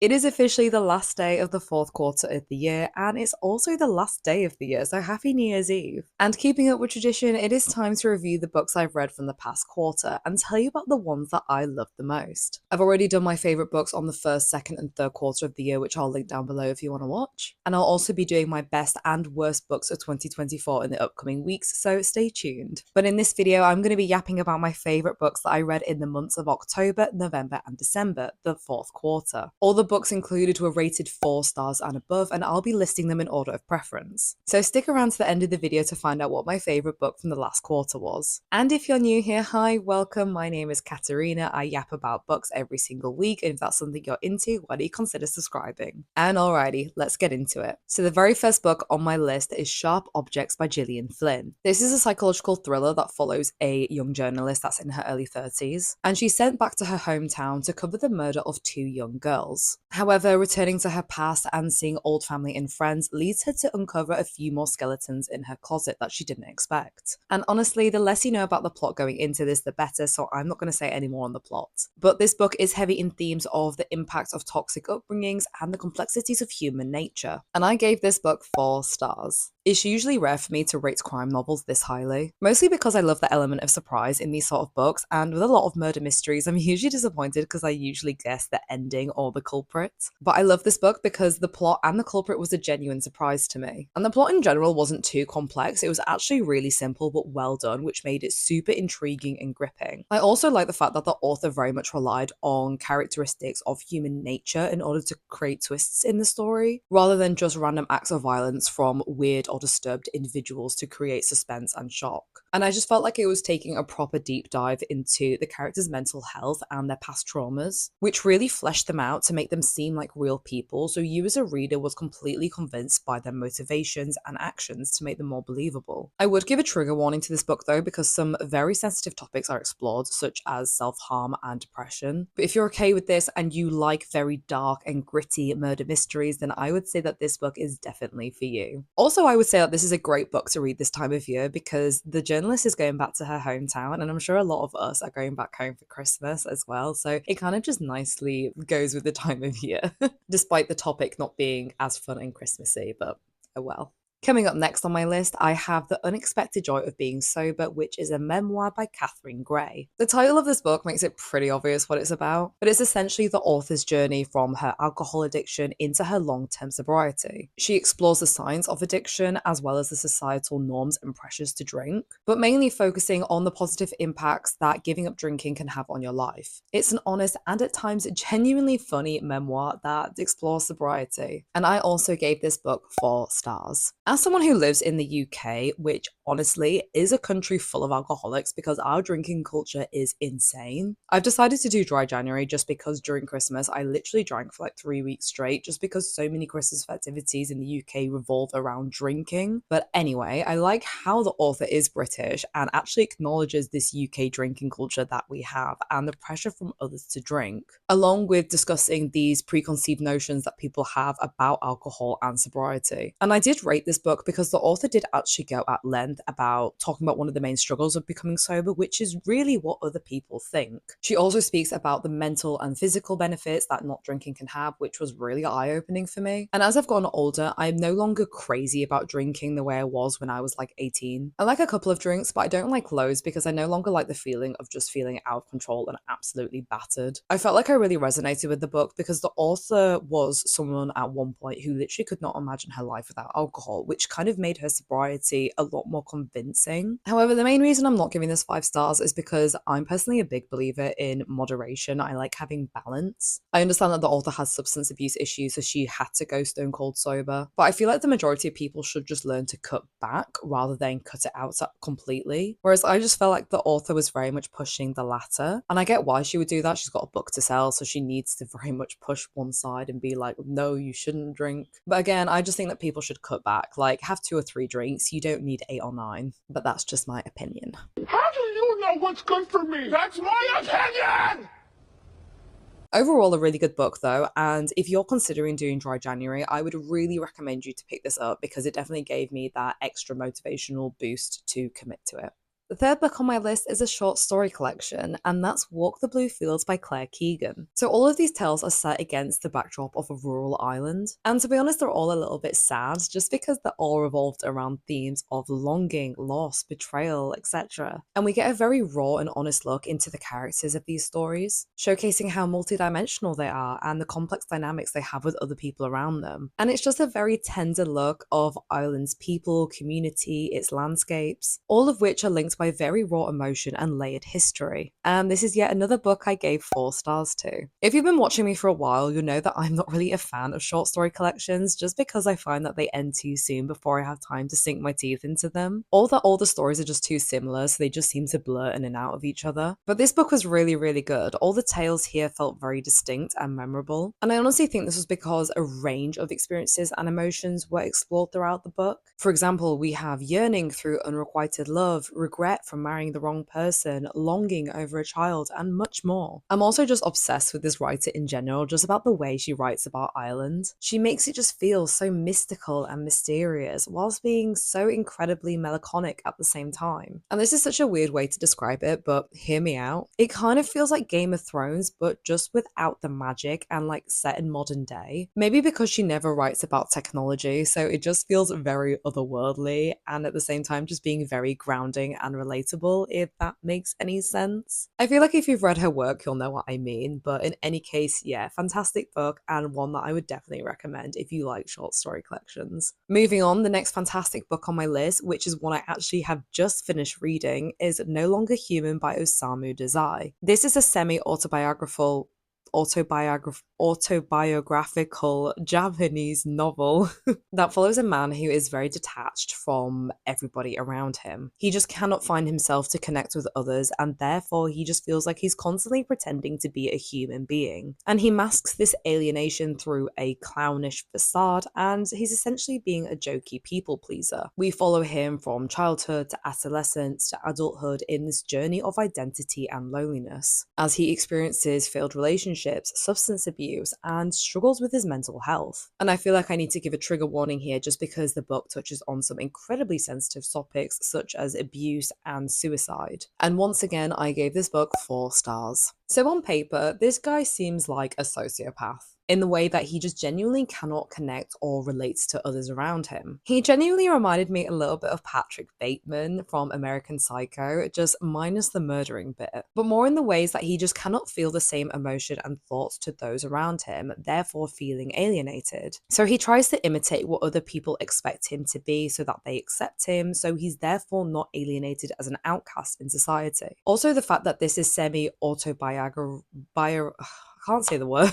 It is officially the last day of the fourth quarter of the year, and it's also the last day of the year, so happy New Year's Eve. And keeping up with tradition, it is time to review the books I've read from the past quarter and tell you about the ones that I loved the most. I've already done my favourite books on the first, second, and third quarter of the year, which I'll link down below if you want to watch. And I'll also be doing my best and worst books of 2024 in the upcoming weeks, so stay tuned. But in this video, I'm going to be yapping about my favourite books that I read in the months of October, November, and December, the fourth quarter. All the books included were rated 4 stars and above, and I'll be listing them in order of preference. So stick around to the end of the video to find out what my favourite book from the last quarter was. And if you're new here, hi, welcome, my name is Katerina. I yap about books every single week, and if that's something you're into, why don't you consider subscribing? And alrighty, let's get into it. So the very first book on my list is Sharp Objects by Gillian Flynn. This is a psychological thriller that follows a young journalist that's in her early 30s, and she's sent back to her hometown to cover the murder of 2 young girls. However, returning to her past and seeing old family and friends leads her to uncover a few more skeletons in her closet that she didn't expect. And honestly, the less you know about the plot going into this, the better, so I'm not going to say any more on the plot. But this book is heavy in themes of the impact of toxic upbringings and the complexities of human nature. And I gave this book 4 stars. It's usually rare for me to rate crime novels this highly, mostly because I love the element of surprise in these sort of books, and with a lot of murder mysteries, I'm usually disappointed because I usually guess the ending or the culprit. But I love this book because the plot and the culprit was a genuine surprise to me. And the plot in general wasn't too complex, it was actually really simple but well done, which made it super intriguing and gripping. I also like the fact that the author very much relied on characteristics of human nature in order to create twists in the story, rather than just random acts of violence from weird or disturbed individuals to create suspense and shock. And I just felt like it was taking a proper deep dive into the characters' mental health and their past traumas, which really fleshed them out to make them seem like real people, so you as a reader was completely convinced by their motivations and actions to make them more believable. I would give a trigger warning to this book though, because some very sensitive topics are explored, such as self-harm and depression. But if you're okay with this and you like very dark and gritty murder mysteries, then I would say that this book is definitely for you. Also, I would say that this is a great book to read this time of year because the journalist is going back to her hometown, and I'm sure a lot of us are going back home for Christmas as well, so it kind of just nicely goes with the time of year, despite the topic not being as fun and Christmassy, but oh well. Coming up next on my list, I have The Unexpected Joy of Being Sober, which is a memoir by Catherine Gray. The title of this book makes it pretty obvious what it's about, but it's essentially the author's journey from her alcohol addiction into her long-term sobriety. She explores the science of addiction as well as the societal norms and pressures to drink, but mainly focusing on the positive impacts that giving up drinking can have on your life. It's an honest and at times genuinely funny memoir that explores sobriety, and I also gave this book 4 stars. As someone who lives in the UK, which honestly is a country full of alcoholics because our drinking culture is insane, I've decided to do dry January just because during Christmas I literally drank for like 3 weeks straight just because so many Christmas festivities in the UK revolve around drinking. But anyway, I like how the author is British and actually acknowledges this UK drinking culture that we have and the pressure from others to drink, along with discussing these preconceived notions that people have about alcohol and sobriety. And I did rate this book because the author did actually go at length about talking about one of the main struggles of becoming sober, which is really what other people think. She also speaks about the mental and physical benefits that not drinking can have, which was really eye-opening for me. And as I've gotten older, I'm no longer crazy about drinking the way I was when I was like 18. I like a couple of drinks, but I don't like loads because I no longer like the feeling of just feeling out of control and absolutely battered. I felt like I really resonated with the book because the author was someone at one point who literally could not imagine her life without alcohol, which kind of made her sobriety a lot more convincing. However, the main reason I'm not giving this 5 stars is because I'm personally a big believer in moderation. I like having balance. I understand that the author has substance abuse issues, so she had to go stone cold sober, but I feel like the majority of people should just learn to cut back rather than cut it out completely. Whereas I just felt like the author was very much pushing the latter, and I get why she would do that. She's got a book to sell, so she needs to very much push one side and be like, no, you shouldn't drink. But again, I just think that people should cut back. Like, have 2 or 3 drinks. You don't need 8 or 9. But that's just my opinion. How do you know what's good for me? That's my opinion! Overall, a really good book though, and if you're considering doing dry January, I would really recommend you to pick this up because it definitely gave me that extra motivational boost to commit to it. The third book on my list is a short story collection, and that's Walk the Blue Fields by Keegan. So all of these tales are set against the backdrop of a rural island, and to be honest, they're all a little bit sad just because they're all revolved around themes of longing, loss, betrayal, etc. And we get a very raw and honest look into the characters of these stories, showcasing how multidimensional they are and the complex dynamics they have with other people around them. And it's just a very tender look of Ireland's people, community, its landscapes, all of which are linked by very raw emotion and layered history. And this is yet another book I gave 4 stars to. If you've been watching me for a while, you'll know that I'm not really a fan of short story collections just because I find that they end too soon before I have time to sink my teeth into them, or that all the stories are just too similar, so they just seem to blur in and out of each other. But this book was really, really good. All the tales here felt very distinct and memorable, and I honestly think this was because a range of experiences and emotions were explored throughout the book. For example, we have yearning through unrequited love, regret from marrying the wrong person, longing over a child, and much more. I'm also just obsessed with this writer in general, just about the way she writes about Ireland. She makes it just feel so mystical and mysterious, whilst being so incredibly melancholic at the same time. And this is such a weird way to describe it, but hear me out. It kind of feels like Game of Thrones, but just without the magic and like set in modern day. Maybe because she never writes about technology, so it just feels very otherworldly, and at the same time just being very grounding and relatable, if that makes any sense. I feel like if you've read her work, you'll know what I mean, but in any case, yeah, fantastic book and one that I would definitely recommend if you like short story collections. Moving on, the next fantastic book on my list, which is one I actually have just finished reading, is No Longer Human by Osamu Dazai. This is a semi-autobiographical Japanese novel that follows a man who is very detached from everybody around him. He just cannot find himself to connect with others, and therefore he just feels like he's constantly pretending to be a human being. And he masks this alienation through a clownish facade, and he's essentially being a jokey people pleaser. We follow him from childhood to adolescence to adulthood in this journey of identity and loneliness, as he experiences failed relationships, substance abuse, and struggles with his mental health. And I feel like I need to give a trigger warning here just because the book touches on some incredibly sensitive topics such as abuse and suicide. And once again, I gave this book 4 stars. So on paper, this guy seems like a sociopath, in the way that he just genuinely cannot connect or relate to others around him. He genuinely reminded me a little bit of Patrick Bateman from American Psycho, just minus the murdering bit, but more in the ways that he just cannot feel the same emotion and thoughts to those around him, therefore feeling alienated. So he tries to imitate what other people expect him to be so that they accept him, so he's therefore not alienated as an outcast in society. Also, the fact that this is I can't say the word.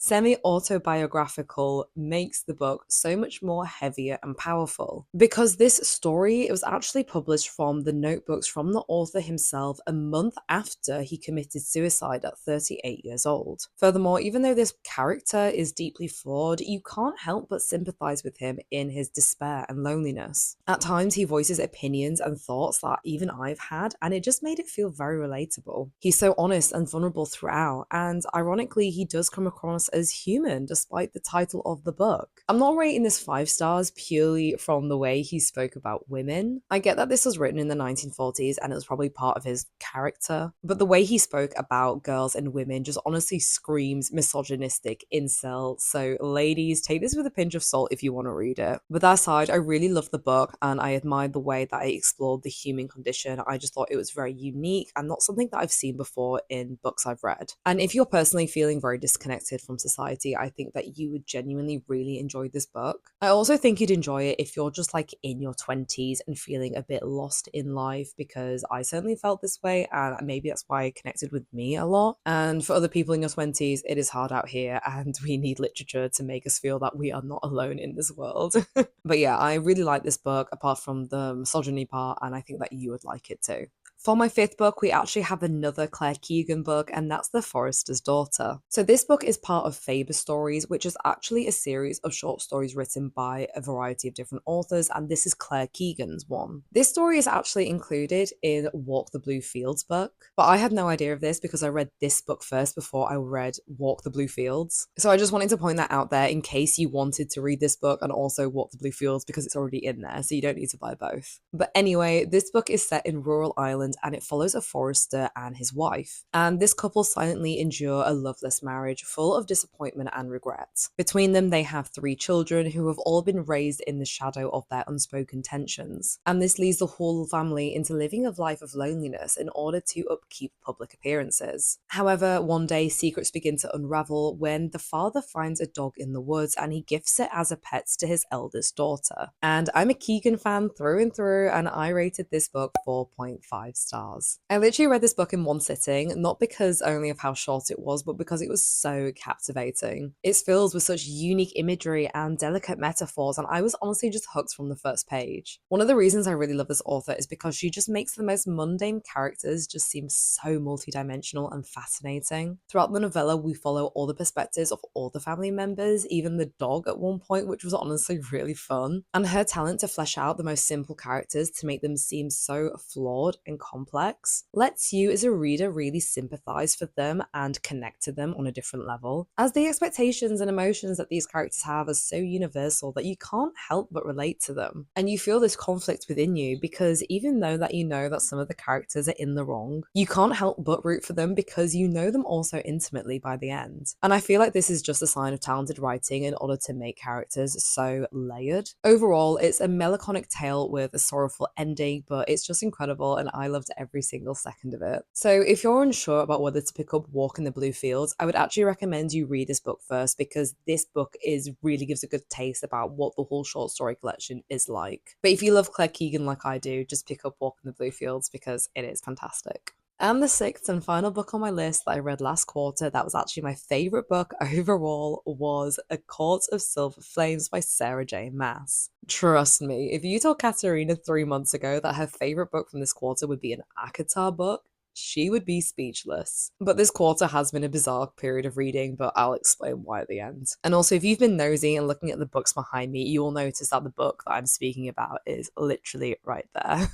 Semi-autobiographical makes the book so much more heavier and powerful. Because this story, it was actually published from the notebooks from the author himself a month after he committed suicide at 38 years old. Furthermore, even though this character is deeply flawed, you can't help but sympathize with him in his despair and loneliness. At times, he voices opinions and thoughts that even I've had, and it just made it feel very relatable. He's so honest and vulnerable throughout, and ironically, he does come across as human despite the title of the book. I'm not rating this 5 stars purely from the way he spoke about women. I get that this was written in the 1940s and it was probably part of his character, but the way he spoke about girls and women just honestly screams misogynistic incel. So ladies, take this with a pinch of salt if you want to read it. With that aside, I really loved the book and I admired the way that it explored the human condition. I just thought it was very unique and not something that I've seen before in books I've read. And if you're personally feeling very disconnected from society, I think that you would genuinely really enjoy this book. I also think you'd enjoy it if you're just like in your 20s and feeling a bit lost in life, because I certainly felt this way and maybe that's why it connected with me a lot. And for other people in your 20s, it is hard out here and we need literature to make us feel that we are not alone in this world. But yeah, I really like this book apart from the misogyny part, and I think that you would like it too. For my fifth book, we actually have another Claire Keegan book, and that's The Forester's Daughter. So this book is part of Faber Stories, which is actually a series of short stories written by a variety of different authors, and this is Claire Keegan's one. This story is actually included in Walk the Blue Fields book, but I had no idea of this because I read this book first before I read Walk the Blue Fields. So I just wanted to point that out there in case you wanted to read this book and also Walk the Blue Fields, because it's already in there, so you don't need to buy both. But anyway, this book is set in rural Ireland and it follows a forester and his wife. And this couple silently endure a loveless marriage full of disappointment and regret. Between them, they have 3 children who have all been raised in the shadow of their unspoken tensions. And this leads the whole family into living a life of loneliness in order to upkeep public appearances. However, one day secrets begin to unravel when the father finds a dog in the woods and he gifts it as a pet to his eldest daughter. And I'm a Keegan fan through and through, and I rated this book 4.5 stars. I literally read this book in one sitting, not because only of how short it was, but because it was so captivating. It's filled with such unique imagery and delicate metaphors, and I was honestly just hooked from the first page. One of the reasons I really love this author is because she just makes the most mundane characters just seem so multidimensional and fascinating. Throughout the novella, we follow all the perspectives of all the family members, even the dog at one point, which was honestly really fun. And her talent to flesh out the most simple characters to make them seem so flawed and complex lets you as a reader really sympathize for them and connect to them on a different level, as the expectations and emotions that these characters have are so universal that you can't help but relate to them. And you feel this conflict within you because even though that you know that some of the characters are in the wrong, you can't help but root for them because you know them all so intimately by the end. And I feel like this is just a sign of talented writing in order to make characters so layered. Overall, it's a melancholic tale with a sorrowful ending, but it's just incredible and I loved every single second of it. So if you're unsure about whether to pick up Walk in the Blue Fields, I would actually recommend you read this book first, because this book really gives a good taste about what the whole short story collection is like. But if you love Claire Keegan like I do, just pick up Walk in the Blue Fields because it is fantastic. And the sixth and final book on my list that I read last quarter, that was actually my favourite book overall, was A Court of Silver Flames by Sarah J. Maas. Trust me, if you told Katerina 3 months ago that her favourite book from this quarter would be an ahhhh book, she would be speechless. But this quarter has been a bizarre period of reading, but I'll explain why at the end. And also, if you've been nosy and looking at the books behind me, you will notice that the book that I'm speaking about is literally right there.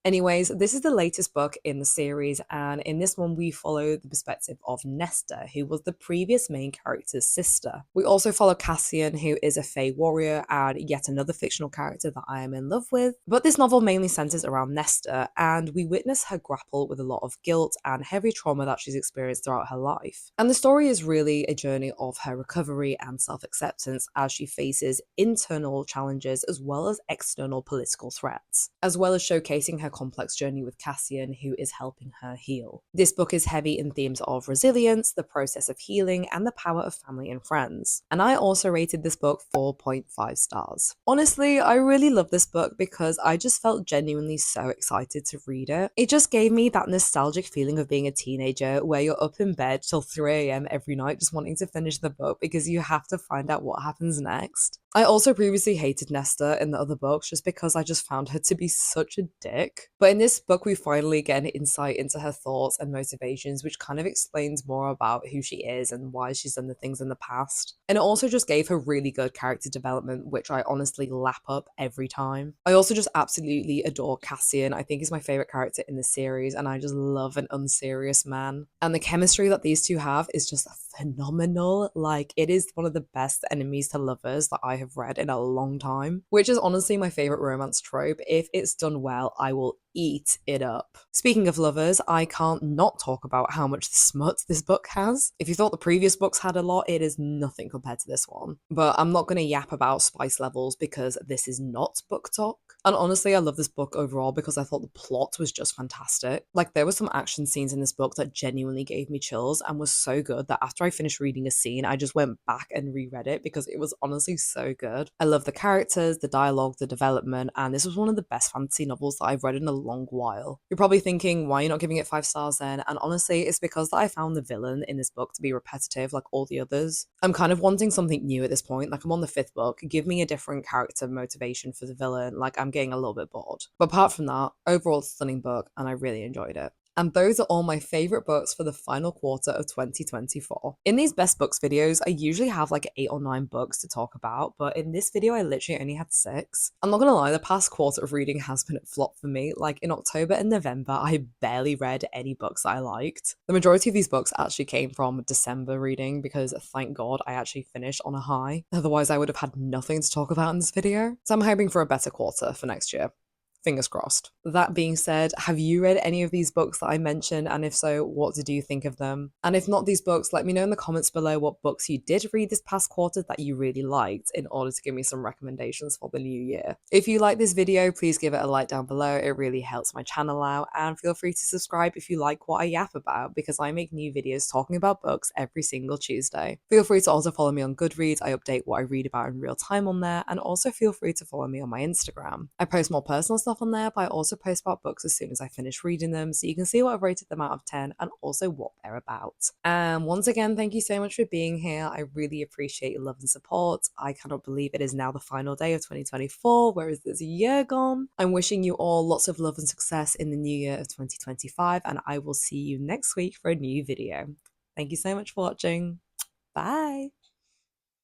Anyways, this is the latest book in the series, and in this one we follow the perspective of Nesta, who was the previous main character's sister. We also follow Cassian, who is a Fae warrior and yet another fictional character that I am in love with. But this novel mainly centers around Nesta, and we witness her grapple with a lot of guilt and heavy trauma that she's experienced throughout her life. And the story is really a journey of her recovery and self-acceptance as she faces internal challenges as well as external political threats, as well as showcasing her complex journey with Cassian, who is helping her heal. This book is heavy in themes of resilience, the process of healing, and the power of family and friends. And I also rated this book 4.5 stars. Honestly, I really love this book because I just felt genuinely so excited to read it. It just gave me that nostalgic feeling of being a teenager where you're up in bed till 3 a.m. every night just wanting to finish the book because you have to find out what happens next. I also previously hated Nesta in the other books just because I just found her to be such a dick. But in this book, we finally get an insight into her thoughts and motivations, which kind of explains more about who she is and why she's done the things in the past. And it also just gave her really good character development, which I honestly lap up every time. I also just absolutely adore Cassian. I think he's my favorite character in the series, and I just love an unserious man. And the chemistry that these two have is just phenomenal. Like, it is one of the best enemies to lovers that I have read in a long time, which is honestly my favorite romance trope. If it's done well, I will eat it up. Speaking of lovers, I can't not talk about how much smut this book has. If you thought the previous books had a lot, it is nothing compared to this one. But I'm not going to yap about spice levels because this is not book talk. And honestly, I love this book overall because I thought the plot was just fantastic. Like, there were some action scenes in this book that genuinely gave me chills and was so good that after I finished reading a scene, I just went back and reread it because it was honestly so good. I love the characters, the dialogue, the development, and this was one of the best fantasy novels that I've read in a long while. You're probably thinking, why are you not giving it 5 stars then? And honestly, it's because that I found the villain in this book to be repetitive like all the others. I'm kind of wanting something new at this point. Like, I'm on the 5th book. Give me a different character motivation for the villain. Like, I'm getting a little bit bored. But apart from that, overall stunning book, and I really enjoyed it. And those are all my favourite books for the final quarter of 2024. In these best books videos, I usually have like 8 or 9 books to talk about, but in this video I literally only had 6. I'm not gonna lie, the past quarter of reading has been a flop for me. Like, in October and November, I barely read any books that I liked. The majority of these books actually came from December reading because thank God I actually finished on a high. Otherwise I would have had nothing to talk about in this video. So I'm hoping for a better quarter for next year. Fingers crossed. That being said, have you read any of these books that I mentioned? And if so, what did you think of them? And if not these books, let me know in the comments below what books you did read this past quarter that you really liked in order to give me some recommendations for the new year. If you like this video, please give it a like down below. It really helps my channel out. And feel free to subscribe if you like what I yap about, because I make new videos talking about books every single Tuesday. Feel free to also follow me on Goodreads. I update what I read about in real time on there. And also feel free to follow me on my Instagram. I post more personal stuff on there, but I also post about books as soon as I finish reading them, so you can see what I've rated them out of 10 and also what they're about. And once again, thank you so much for being here. I really appreciate your love and support. I cannot believe it is now the final day of 2024. Where is this year gone? I'm wishing you all lots of love and success in the new year of 2025, and I will see you next week for a new video. Thank you so much for watching. Bye!